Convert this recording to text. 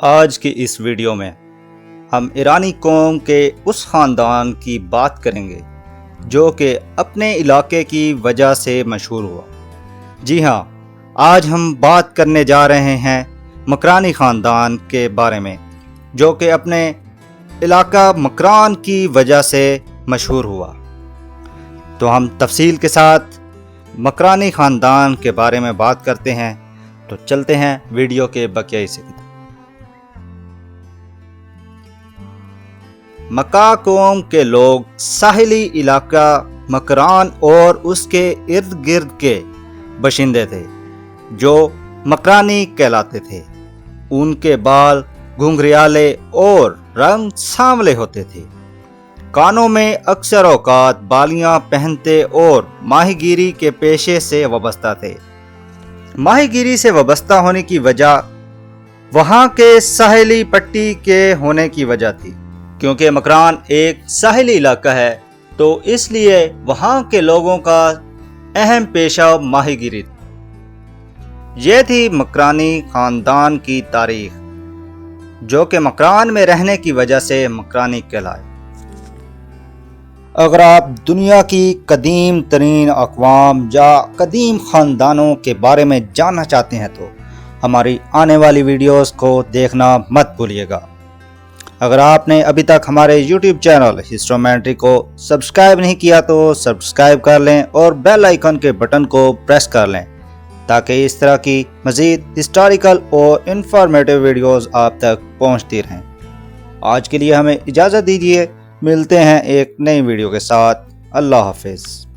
آج کی اس ویڈیو میں ہم ایرانی قوم کے اس خاندان کی بات کریں گے جو کہ اپنے علاقے کی وجہ سے مشہور ہوا۔ جی ہاں، آج ہم بات کرنے جا رہے ہیں مکرانی خاندان کے بارے میں جو کہ اپنے علاقہ مکران کی وجہ سے مشہور ہوا۔ تو ہم تفصیل کے ساتھ مکرانی خاندان کے بارے میں بات کرتے ہیں، تو چلتے ہیں ویڈیو کے بقیہ حصے کی طرف۔ مکا قوم کے لوگ ساحلی علاقہ مکران اور اس کے ارد گرد کے باشندے تھے جو مکرانی کہلاتے تھے۔ ان کے بال گھنگریالے اور رنگ سانولے ہوتے تھے۔ کانوں میں اکثر اوقات بالیاں پہنتے اور ماہی گیری کے پیشے سے وابستہ تھے۔ ماہی گیری سے وابستہ ہونے کی وجہ وہاں کے ساحلی پٹی کے ہونے کی وجہ تھی، کیونکہ مکران ایک ساحلی علاقہ ہے تو اس لیے وہاں کے لوگوں کا اہم پیشہ ماہی گیری تھی۔ یہ تھی مکرانی خاندان کی تاریخ جو کہ مکران میں رہنے کی وجہ سے مکرانی کہلائے۔ اگر آپ دنیا کی قدیم ترین اقوام یا قدیم خاندانوں کے بارے میں جاننا چاہتے ہیں تو ہماری آنے والی ویڈیوز کو دیکھنا مت بھولیے گا۔ اگر آپ نے ابھی تک ہمارے یوٹیوب چینل ہسٹرومینٹری کو سبسکرائب نہیں کیا تو سبسکرائب کر لیں اور بیل آئیکن کے بٹن کو پریس کر لیں تاکہ اس طرح کی مزید ہسٹوریکل اور انفارمیٹیو ویڈیوز آپ تک پہنچتی رہیں۔ آج کے لیے ہمیں اجازت دیجیے، ملتے ہیں ایک نئی ویڈیو کے ساتھ۔ اللہ حافظ۔